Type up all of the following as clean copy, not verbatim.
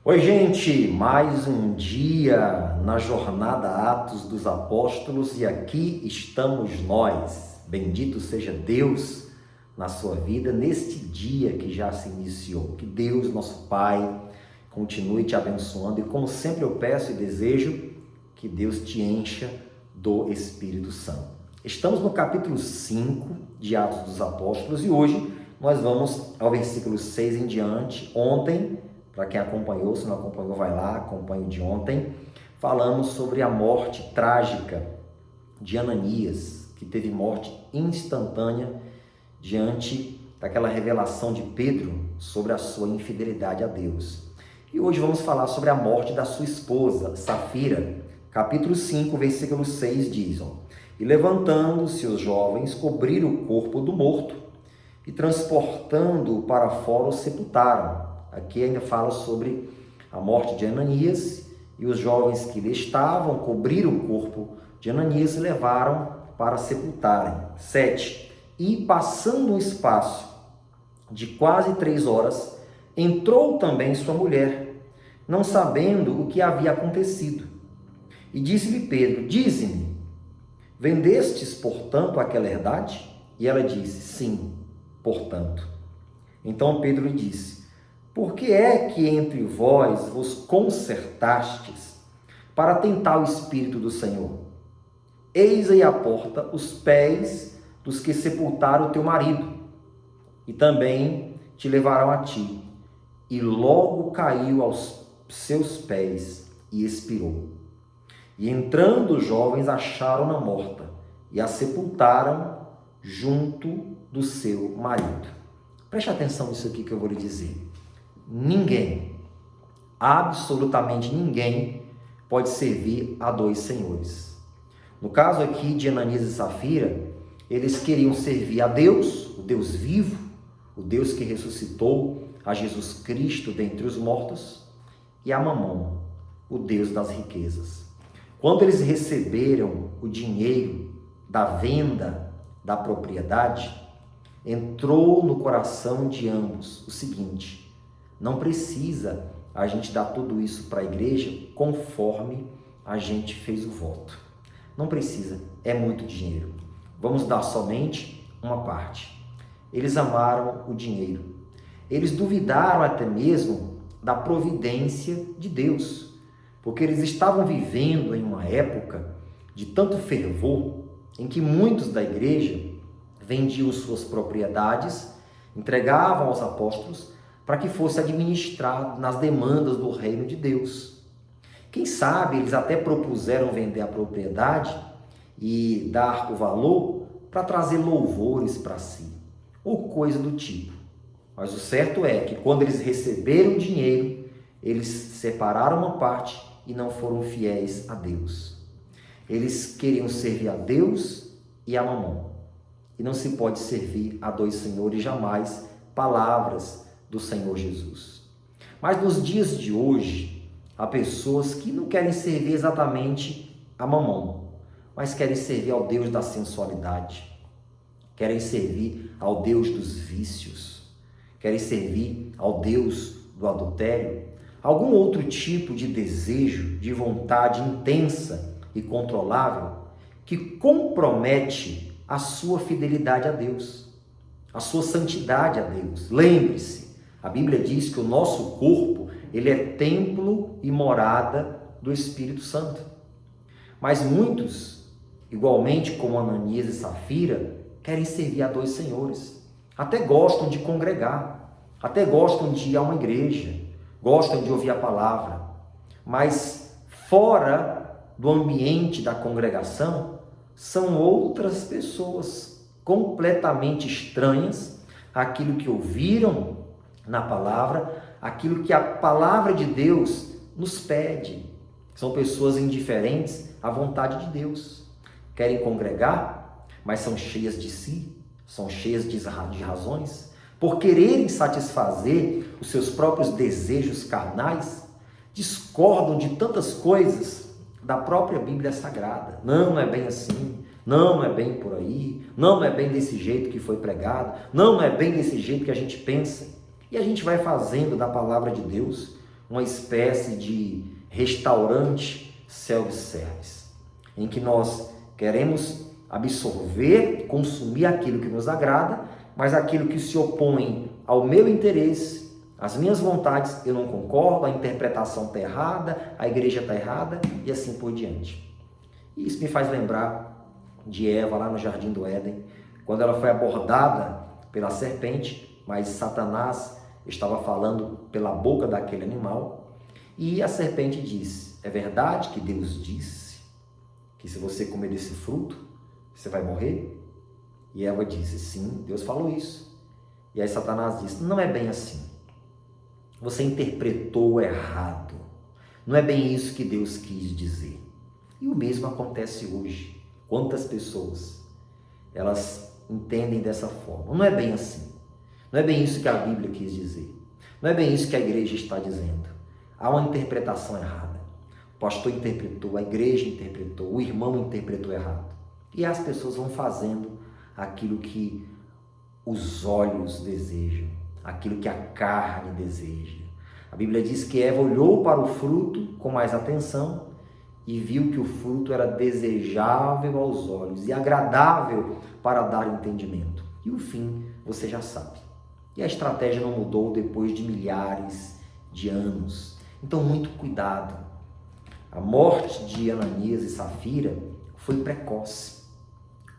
Oi, gente, mais um dia na jornada Atos dos Apóstolos e aqui estamos nós. Bendito seja Deus na sua vida neste dia que já se iniciou. Que Deus, nosso Pai, continue te abençoando e, como sempre, eu peço e desejo que Deus te encha do Espírito Santo. Estamos no capítulo 5 de Atos dos Apóstolos e hoje nós vamos ao versículo 6 em diante. Ontem, para quem acompanhou, se não acompanhou, vai lá, acompanhe o de ontem. Falamos sobre a morte trágica de Ananias, que teve morte instantânea diante daquela revelação de Pedro sobre a sua infidelidade a Deus. E hoje vamos falar sobre a morte da sua esposa, Safira. Capítulo 5, versículo 6 diz: E levantando-se os jovens, cobriram o corpo do morto e transportando-o para fora o sepultaram. Aqui ainda fala sobre a morte de Ananias, e os jovens que lhe estavam cobriram o corpo de Ananias e levaram para sepultarem. 7. E passando um espaço de quase 3 horas, entrou também sua mulher, não sabendo o que havia acontecido. E disse-lhe Pedro: Dize-me, vendestes, portanto, aquela herdade? E ela disse: Sim, portanto. Então Pedro lhe disse: Por que é que entre vós vos concertastes para tentar o Espírito do Senhor? Eis aí à porta os pés dos que sepultaram o teu marido, e também te levarão a ti. E logo caiu aos seus pés e expirou. E entrando os jovens acharam-na morta e a sepultaram junto do seu marido. Preste atenção nisso aqui que eu vou lhe dizer. Ninguém, absolutamente ninguém, pode servir a dois senhores. No caso aqui de Ananias e Safira, eles queriam servir a Deus, o Deus vivo, o Deus que ressuscitou a Jesus Cristo dentre os mortos, e a Mamon, o Deus das riquezas. Quando eles receberam o dinheiro da venda da propriedade, entrou no coração de ambos o seguinte: não precisa a gente dar tudo isso para a igreja conforme a gente fez o voto. Não precisa, é muito dinheiro. Vamos dar somente uma parte. Eles amaram o dinheiro. Eles duvidaram até mesmo da providência de Deus, porque eles estavam vivendo em uma época de tanto fervor, em que muitos da igreja vendiam suas propriedades, entregavam aos apóstolos para que fosse administrado nas demandas do reino de Deus. Quem sabe eles até propuseram vender a propriedade e dar o valor para trazer louvores para si, ou coisa do tipo. Mas o certo é que quando eles receberam o dinheiro, eles separaram uma parte e não foram fiéis a Deus. Eles queriam servir a Deus e a Mamon. E não se pode servir a dois senhores jamais, palavras do Senhor Jesus. Mas nos dias de hoje, há pessoas que não querem servir exatamente a Mamon, mas querem servir ao Deus da sensualidade, querem servir ao Deus dos vícios, querem servir ao Deus do adultério, algum outro tipo de desejo, de vontade intensa e controlável que compromete a sua fidelidade a Deus, a sua santidade a Deus. Lembre-se, a Bíblia diz que o nosso corpo, ele é templo e morada do Espírito Santo. Mas muitos, igualmente como Ananias e Safira, querem servir a dois senhores. Até gostam de congregar, até gostam de ir a uma igreja, gostam de ouvir a palavra, mas fora do ambiente da congregação, são outras pessoas completamente estranhas àquilo que ouviram na palavra, aquilo que a palavra de Deus nos pede. São pessoas indiferentes à vontade de Deus. Querem congregar, mas são cheias de si, são cheias de razões, por quererem satisfazer os seus próprios desejos carnais, discordam de tantas coisas da própria Bíblia Sagrada. Não é bem assim, não é bem por aí, não é bem desse jeito que foi pregado, não é bem desse jeito que a gente pensa. E a gente vai fazendo da palavra de Deus uma espécie de restaurante self-service, em que nós queremos absorver, consumir aquilo que nos agrada, mas aquilo que se opõe ao meu interesse, às minhas vontades, eu não concordo, a interpretação está errada, a igreja está errada e assim por diante. E isso me faz lembrar de Eva lá no Jardim do Éden, quando ela foi abordada pela serpente, mas Satanás estava falando pela boca daquele animal, e a serpente disse: é verdade que Deus disse que se você comer desse fruto, você vai morrer? E Eva disse: sim, Deus falou isso. E aí Satanás disse: não é bem assim. Você interpretou errado. Não é bem isso que Deus quis dizer. E o mesmo acontece hoje. Quantas pessoas, elas entendem dessa forma. Não é bem assim. Não é bem isso que a Bíblia quis dizer. Não é bem isso que a igreja está dizendo. Há uma interpretação errada. O pastor interpretou, a igreja interpretou, o irmão interpretou errado. E as pessoas vão fazendo aquilo que os olhos desejam, aquilo que a carne deseja. A Bíblia diz que Eva olhou para o fruto com mais atenção e viu que o fruto era desejável aos olhos e agradável para dar entendimento. E o fim você já sabe. E a estratégia não mudou depois de milhares de anos. Então, muito cuidado. A morte de Ananias e Safira foi precoce.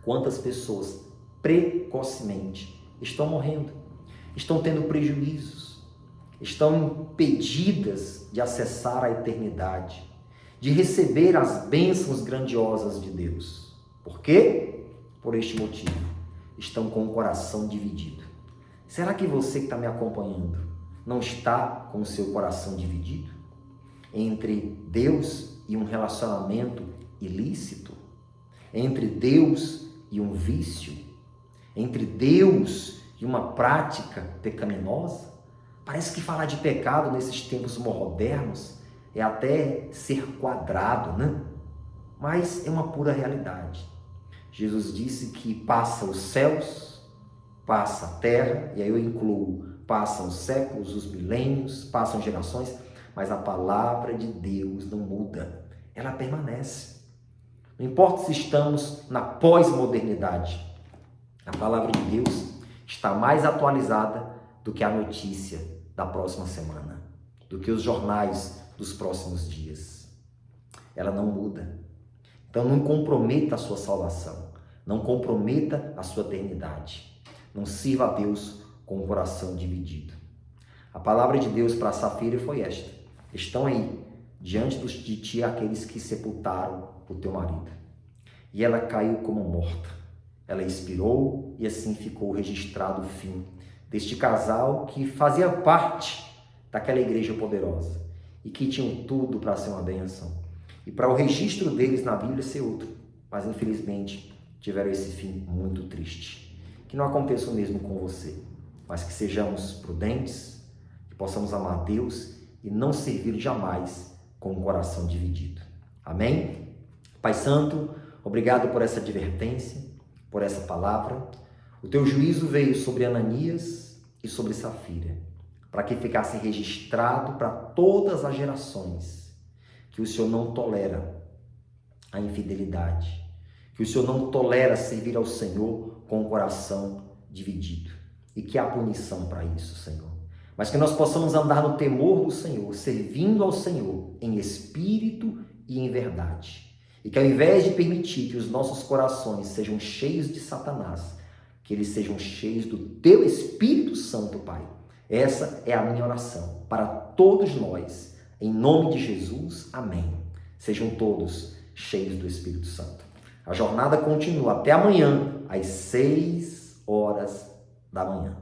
Quantas pessoas precocemente estão morrendo, estão tendo prejuízos, estão impedidas de acessar a eternidade, de receber as bênçãos grandiosas de Deus. Por quê? Por este motivo, estão com o coração dividido. Será que você que está me acompanhando não está com o seu coração dividido entre Deus e um relacionamento ilícito? Entre Deus e um vício? Entre Deus e uma prática pecaminosa? Parece que falar de pecado nesses tempos modernos é até ser quadrado, né? Mas é uma pura realidade. Jesus disse que passa os céus, passa a terra, e aí eu incluo, passam os séculos, os milênios, passam gerações, mas a palavra de Deus não muda, ela permanece. Não importa se estamos na pós-modernidade, a palavra de Deus está mais atualizada do que a notícia da próxima semana, do que os jornais dos próximos dias. Ela não muda. Então não comprometa a sua salvação, não comprometa a sua eternidade. Não sirva a Deus com o coração dividido. A palavra de Deus para Safira foi esta: estão aí diante de ti aqueles que sepultaram o teu marido. E ela caiu como morta. Ela expirou e assim ficou registrado o fim deste casal que fazia parte daquela igreja poderosa e que tinham tudo para ser uma bênção e para o registro deles na Bíblia ser outro, mas infelizmente tiveram esse fim muito triste. Que não aconteça o mesmo com você, mas que sejamos prudentes, que possamos amar Deus e não servir jamais com o coração dividido. Amém? Pai Santo, obrigado por essa advertência, por essa palavra. O teu juízo veio sobre Ananias e sobre Safira, para que ficasse registrado para todas as gerações que o Senhor não tolera a infidelidade, que o Senhor não tolera servir ao Senhor com o coração dividido e que há punição para isso, Senhor. Mas que nós possamos andar no temor do Senhor, servindo ao Senhor em espírito e em verdade. E que ao invés de permitir que os nossos corações sejam cheios de Satanás, que eles sejam cheios do Teu Espírito Santo, Pai. Essa é a minha oração para todos nós. Em nome de Jesus, amém. Sejam todos cheios do Espírito Santo. A jornada continua até amanhã, às 6 horas da manhã.